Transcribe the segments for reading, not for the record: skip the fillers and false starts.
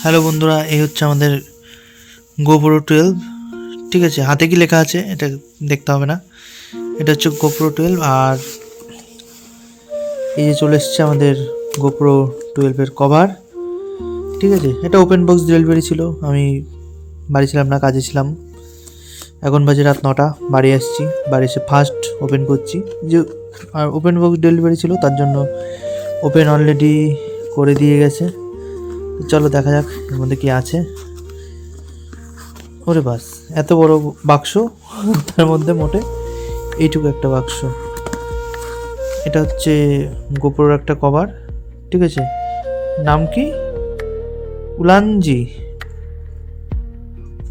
Hello বন্ধুরা, এই হচ্ছে আমাদের গোপ্রো 12। ঠিক আছে, হাতে কি লেখা আছে এটা দেখতে হবে না। এটা হচ্ছে গোপ্রো 12। আর এই যে চলে এসছে আমাদের গোপ্রো 12-এর কভার। ঠিক আছে, এটা ওপেন বক্স ডেলিভারি ছিল। আমি বাড়ি ছিলাম না, কাজে ছিলাম। এখন বাজে রাত 9টা। বাড়ি আসছি, বাড়ি এসে ফার্স্ট ওপেন করছি। যে আর ওপেন বক্স ডেলিভারি ছিল, তার জন্য ওপেন অলরেডি করে দিয়ে গেছে। তো চলো দেখা যাক এর মধ্যে কি আছে। ওরে বাস, এত বড় বাক্স, তার মধ্যে মোটে এইটুকু একটা বাক্স। এটা হচ্ছে গোপ্রোর একটা কভার। ঠিক আছে, নাম কি? উলানজি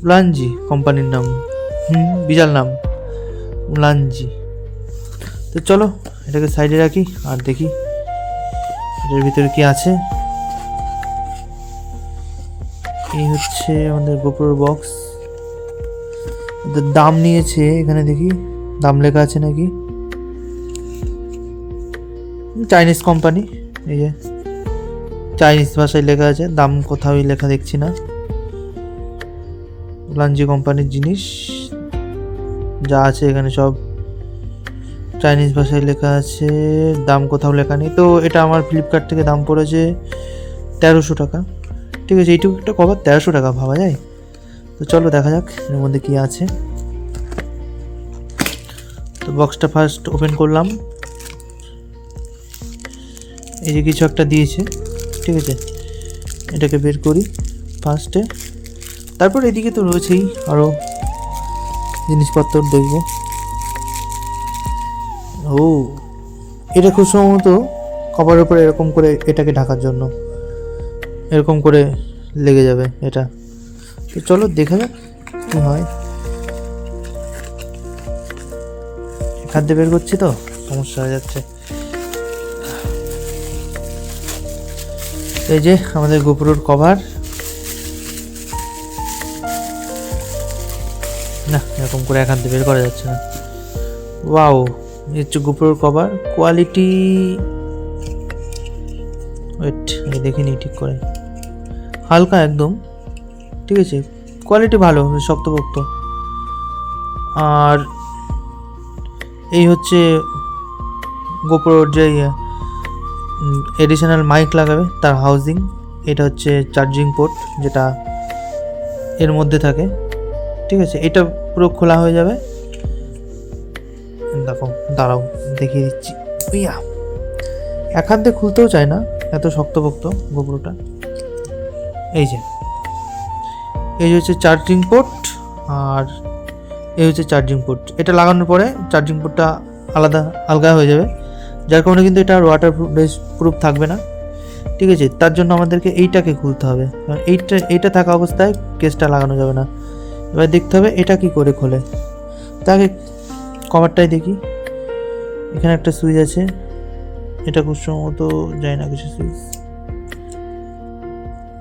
উলানজি কোম্পানির নাম। বিশাল নাম, উলানজি। তো চলো এটাকে সাইডে রাখি আর দেখি এটার ভিতরে কি আছে। এই হচ্ছে আমাদের গোপ্রোর বক্স। দাম নিয়েছে এখানে, দেখি দাম লেখা আছে নাকি। চাইনিজ কোম্পানি, এই যে চাইনিজ ভাষায় লেখা আছে, দাম কোথাওই লেখা দেখছি না। উলানজি কোম্পানির জিনিস যা আছে এখানে সব চাইনিজ ভাষায় লেখা আছে, দাম কোথাও লেখা নেই। তো এটা আমার ফ্লিপকার্ট থেকে দাম পড়েছে 1300 টাকা। ঠিক আছে, এইটুকু একটা কভার 1300 টাকা, ভাবা যায়? তো চলো দেখা যাক এর মধ্যে কি আছে। তো বক্সটা ফার্স্ট ওপেন করলাম। এই যে কিছু একটা দিয়েছে। ঠিক আছে, এটাকে বের করি ফার্স্টে। তারপর এদিকে তো রয়েছেই আরও জিনিসপত্র, দেখব। ও, এটা খুব সম্ভবত কভারের উপরে এরকম করে এটাকে ঢাকার জন্য এরকম করে লেগে যাবে এটা। তো চলো দেখা যাক কি হয়। হাত দিয়ে বের করছি তো সমস্যা হয়ে যাচ্ছে। এই যে আমাদের গোপ্রোর কভার। না, এরকম করে এক হাত দিয়ে বের করা যাচ্ছে না। ওয়াও, এই হচ্ছে গোপ্রোর কভার। কোয়ালিটি, ওয়েট আমি দেখিনি ঠিক করে। হালকা একদম। ঠিক আছে, কোয়ালিটি ভালো, শক্তপোক্ত। আর এই হচ্ছে গোপ্রোর যে এডিশনাল মাইক লাগাবে তার হাউজিং। এটা হচ্ছে চার্জিং পোর্ট, যেটা এর মধ্যে থাকে। ঠিক আছে, এটা পুরো খোলা হয়ে যাবে। দেখো, দাঁড়াও দেখিয়ে দিচ্ছি। ইয়া, এক হাত দিয়ে খুলতেও চায় না, এত শক্তপোক্ত গোপ্রোটা। এই যে হচ্ছে চার্জিং পোর্ট, আর এই হচ্ছে চার্জিং পোর্ট। এটা লাগানোর পরে চার্জিং পোর্টটা আলগা হয়ে যাবে, যার কারণে কিন্তু এটা ওয়াটার প্রুফ থাকবে না। ঠিক আছে, তার জন্য আমাদেরকে এইটাকে খুলতে হবে, কারণ এইটা থাকা অবস্থায় কেসটা লাগানো যাবে না। এবার দেখতে হবে এটা কি করে খোলে। তাকে কভারটাই দেখি। এখানে একটা সুইচ আছে, এটা খুব সম্ভবত যায় না কিছু সুইচ।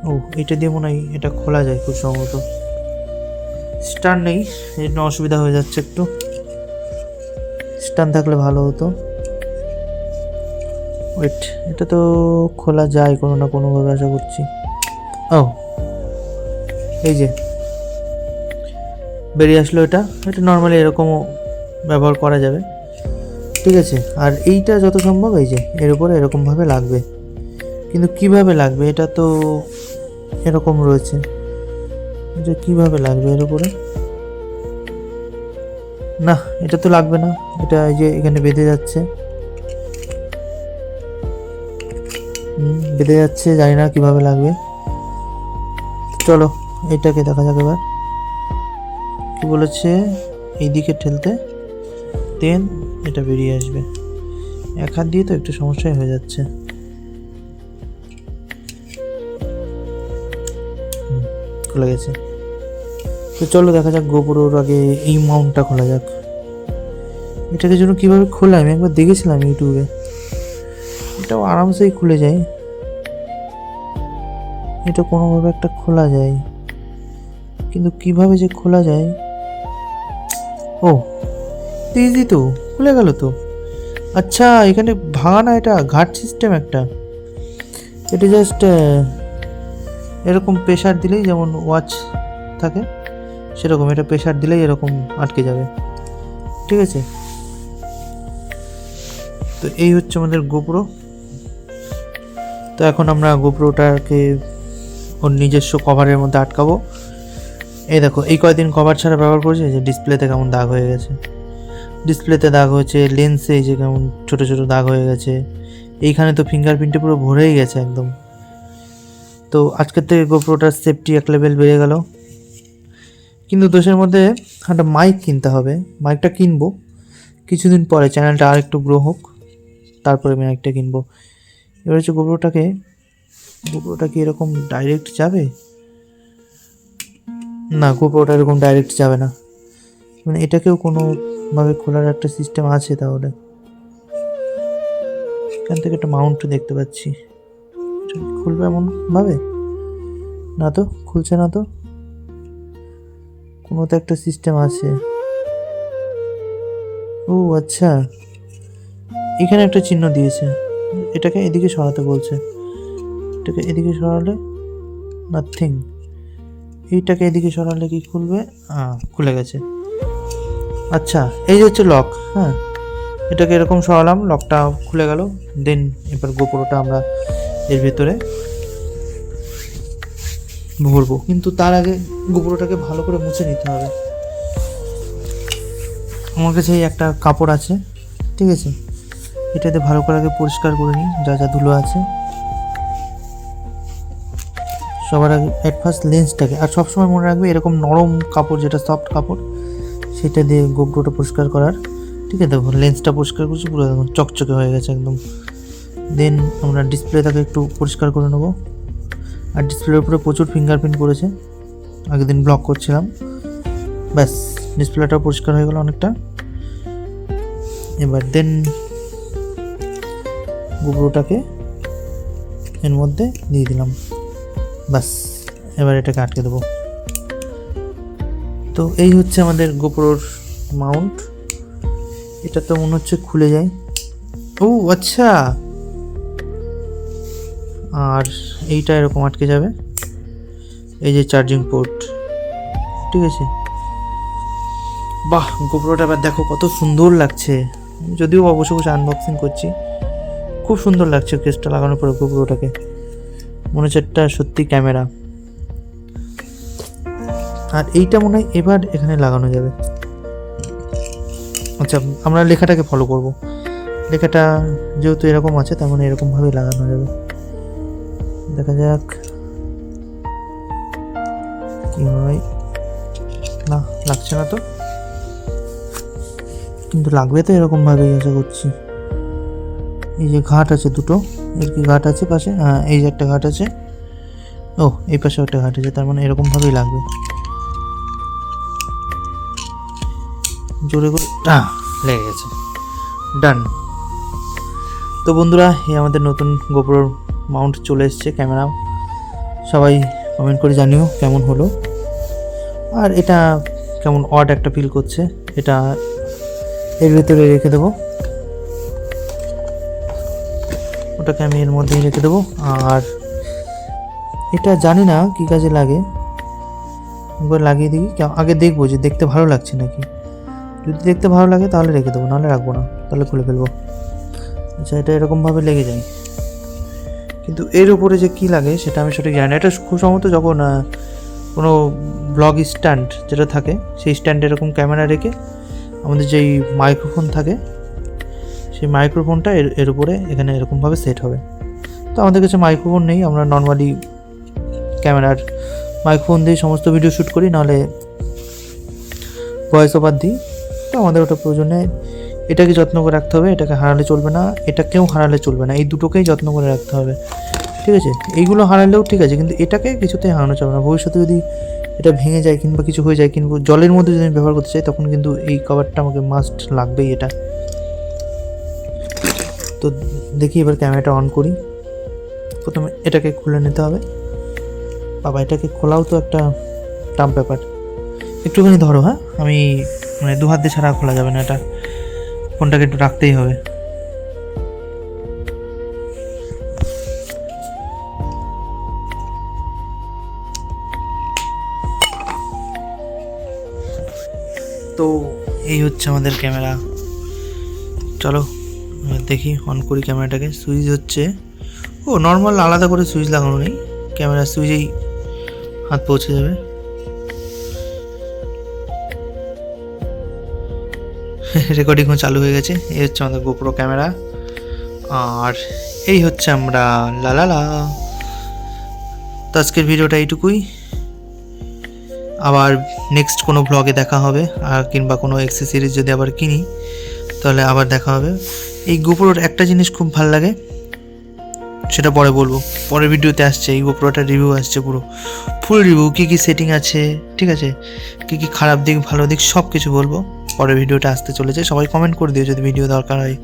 ও, এটা দিয়ে মনে হয় এটা খোলা যায় খুব সম্ভবত। স্টার নেই, এই জন্য অসুবিধা হয়ে যাচ্ছে একটু। স্টার থাকলে ভালো হতো। ওয়েট, এটা তো খোলা যায় কোনো না কোনোভাবে, আশা করছি। ও, এই যে বেরিয়ে আসলো। এটা নর্মালি এরকমও ব্যবহার করা যাবে। ঠিক আছে, আর এইটা যত সম্ভব এই যে এর উপরে এরকমভাবে লাগবে, কিন্তু কিভাবে লাগবে এটা তো এরকম রয়েছে। এটা কিভাবে লাগবে এর উপরে? না, এটা তো লাগবে না। এটা এই যে এখানে বেঁধে যাচ্ছে, বেঁধে যাচ্ছে, জানি না কিভাবে লাগবে। চলো এটাকে দেখা যাক এবার কি বলেছে। এইদিকে ঠেলতে দেন এটা বেরিয়ে আসবে। এক হাত দিয়ে তো একটু সমস্যাই হয়ে যাচ্ছে। খুলে গেছে। তো চলো দেখা যাক গোপ্রোর আগে এই মাউন্টটা খোলা যাক। এটাকে জন্য কীভাবে খোলে আমি একবার দেখেছিলাম ইউটিউবে, এটাও আরামসেই খুলে যায়। এটা কোনোভাবে একটা খোলা যায়, কিন্তু কিভাবে যে খোলা যায়। ও, ইজি তো, খুলে গেল তো। আচ্ছা, এখানে ভাঙা না, এটা ঘাট সিস্টেম একটা। এটা জাস্ট এরকম প্রেশার দিলেই যেমন ওয়াচ থাকে সেরকম এটা প্রেশার দিলেই এরকম আটকে যাবে, ঠিক আছে। তো এই হচ্ছে আমাদের গোপ্রো। তো এখন আমরা গোপ্রোটাকে ওর নিজস্ব কভারের মধ্যে আটকাবো। এই দেখো, এই কয়েকদিন কভার ছাড়া ব্যবহার করেছে, যে ডিসপ্লেতে কেমন দাগ হয়ে গেছে, ডিসপ্লেতে দাগ হয়েছে, লেন্সে এই যে কেমন ছোটো ছোটো দাগ হয়ে গেছে, এইখানে তো ফিঙ্গারপ্রিন্টে পুরো ভরেই গেছে একদম। তো আজকের থেকে গোপ্রোটার সেফটি এক লেভেল বেড়ে গেল। কিন্তু দোষের মধ্যে একটা মাইক কিনতে হবে, মাইকটা কিনবো কিছুদিন পরে, চ্যানেলটা আর একটু গ্রো হোক, তারপরে মাইকটা কিনবো। এবার হচ্ছে গোপ্রোটা কি এরকম ডাইরেক্ট যাবে? না, গোপ্রোটা এরকম ডাইরেক্ট যাবে না, মানে এটাকেও কোনোভাবে খোলার একটা সিস্টেম আছে। তাহলে এখান থেকে একটা মাউন্ট দেখতে পাচ্ছি, খুলবে এমন ভাবে? না তো, খুলছে না তো, কোনো তো একটা সিস্টেম আছে। ও আচ্ছা, এখানে একটা চিহ্ন দিয়েছে, এটাকে এদিকে সরাতে বলছে, এটাকে এদিকে সরালে নাথিং, এইটাকে এদিকে সরালে কি খুলবে? খুলে গেছে। আচ্ছা, এই যে হচ্ছে লক। হ্যাঁ, এটাকে এরকম সরালাম, লকটা খুলে গেল। দেন এবার গোপ্রোটা আমরা এর ভিতরে ভরবো, কিন্তু তার আগে গোপ্রোটাকে ভালো করে মুছে নিতে হবে। আমার কাছে এই একটা কাপড় আছে, ঠিক আছে, এটাতে ভালো করে আগে পরিষ্কার করে নিই যা যা ধুলো আছে। সবার আগে অ্যাট ফার্স্ট লেন্সটাকে, আর সবসময় মনে রাখবে এরকম নরম কাপড়, যেটা সফট কাপড়, সেটা দিয়ে গোপ্রোটা পরিষ্কার করার, ঠিক আছে। দেখো লেন্সটা পরিষ্কার করছি, পুরো একদম চকচকে হয়ে গেছে একদম। দেন আমরা ডিসপ্লেটাকে একটু পরিষ্কার করে নেবো। আর ডিসপ্লের উপরে প্রচুর ফিঙ্গারপ্রিন্ট পড়েছে, আগের দিন ব্লক করছিলাম। ব্যাস, ডিসপ্লেটা পরিষ্কার হয়ে গেল অনেকটা। এবার দেন গোপ্রোটাকে এর মধ্যে দিয়ে দিলাম, ব্যাস। এবার এটাকে আটকে দেবো। তো এই হচ্ছে আমাদের গোপ্রোর মাউন্ট। এটা তো মনে হচ্ছে খুলে যায়। ও আচ্ছা, আর এইটা এরকম আটকে যাবে, এই যে চার্জিং পোর্ট, ঠিক আছে। বাহ, গোপ্রোটা এবার দেখো কত সুন্দর লাগছে, যদিও বসে বসে আনবক্সিং করছি, খুব সুন্দর লাগছে কেসটা লাগানোর পরে গোপ্রোটাকে, মনে হচ্ছে একটা সত্যি ক্যামেরা। আর এইটা মনে হয় এবার এখানে লাগানো যাবে। আচ্ছা, আমরা লেখাটাকে ফলো করব, লেখাটা যেহেতু এরকম আছে তার মানে এরকমভাবেই লাগানো যাবে। দেখা যাক কি হয়। না, লাগছে না তো, কিন্তু লাগবে তো এরকমভাবেই আশা করছি। এই যে ঘাট আছে দুটো, এর কি ঘাট আছে পাশে? হ্যাঁ, এই যে একটা ঘাট আছে, ও এই পাশে একটা ঘাট আছে, তার মানে এরকমভাবেই লাগবে। জোরে করে লেগে গেছে, ডান। তো বন্ধুরা, এই আমাদের নতুন গোপ্রোর মাউন্ট চলে এসছে, ক্যামেরা। সবাই কমেন্ট করে জানিও কেমন হলো, আর এটা কেমন অড একটা ফিল করছে। এটা এর ভেতরে রেখে দেবো, ওটাকে আমি এর মধ্যেই রেখে দেবো। আর এটা জানি না কী কাজে লাগে, একবার লাগিয়ে দিই, আগে দেখবো যে দেখতে ভালো লাগছে নাকি। যদি দেখতে ভালো লাগে তাহলে রেখে দেবো, নাহলে রাখবো না, তাহলে খুলে ফেলবো। আচ্ছা, এটা এরকমভাবে লেগে যায়, কিন্তু এর উপরে যে কী লাগে সেটা আমি সঠিক জানি না। এটা খুব সম্ভবত যখন কোনো ব্লগ স্ট্যান্ড যেটা থাকে, সেই স্ট্যান্ডে এরকম ক্যামেরা রেখে আমাদের যেই মাইক্রোফোন থাকে, সেই মাইক্রোফোনটা এর উপরে এখানে এরকমভাবে সেট হবে। তো আমাদের কাছে মাইক্রোফোন নেই, আমরা নর্মালি ক্যামেরার মাইক্রোফোন দিয়ে সমস্ত ভিডিও শ্যুট করি, নাহলে ভয়েস ওভার দিই। তো আমাদের ওটা প্রয়োজনে এটাকে যত্ন করে রাখতে হবে, এটাকে হারালে চলবে না, এটাকেও হারালে চলবে না, এই দুটোকেই যত্ন করে রাখতে হবে, ঠিক আছে। এইগুলো হারালেও ঠিক আছে, কিন্তু এটাকে কিছুতেই হারানো যাবে না। ভবিষ্যতে যদি এটা ভেঙে যায় কিংবা কিছু হয়ে যায়, কিংবা জলের মধ্যে যদি আমি ব্যবহার করতে চাই, তখন কিন্তু এই কভারটা আমাকে মাস্ট লাগবেই এটা। তো দেখি এবার ক্যামেরাটা অন করি। প্রথমে এটাকে খুলে নিতে হবে। বাবা, এটাকে খোলাও তো একটা টাফ ব্যাপার। একটুখানি ধরো, হ্যাঁ, আমি মানে দু হাত দিয়ে ছাড়া খোলা যাবে না, এটা ফোনটাকে একটু রাখতেই হবে। তো এই হচ্ছে আমাদের ক্যামেরা। চলো এবার দেখি, অন করি ক্যামেরাটাকে। সুইচ হচ্ছে, ও নর্মাল, আলাদা করে সুইচ লাগানো নেই, ক্যামেরা সুইচেই হাত পৌঁছে যাবে। রেকর্ডিংও চালু হয়ে গেছে। এই হচ্ছে আমাদের গোপ্রো ক্যামেরা, আর এই হচ্ছে আমরা লালালা। তো আজকের ভিডিওটা এইটুকুই, আবার নেক্সট কোনো ব্লগে দেখা হবে, আর কিংবা কোনো অ্যাক্সেসরিজ যদি আবার কিনি তাহলে আবার দেখা হবে। এই গোপ্রোর একটা জিনিস খুব ভালো লাগে, সেটা পরে বলবো, পরের ভিডিওতে আসছে। এই গোপ্রোটার রিভিউ আসছে, পুরো ফুল রিভিউ, কী কী সেটিং আছে, ঠিক আছে, কী কী খারাপ দিক ভালো দিক সব কিছু বলবো। পরের ভিডিওটা আসতে চলেছে, সবাই কমেন্ট করে দিও যদি ভিডিও দরকার হয়।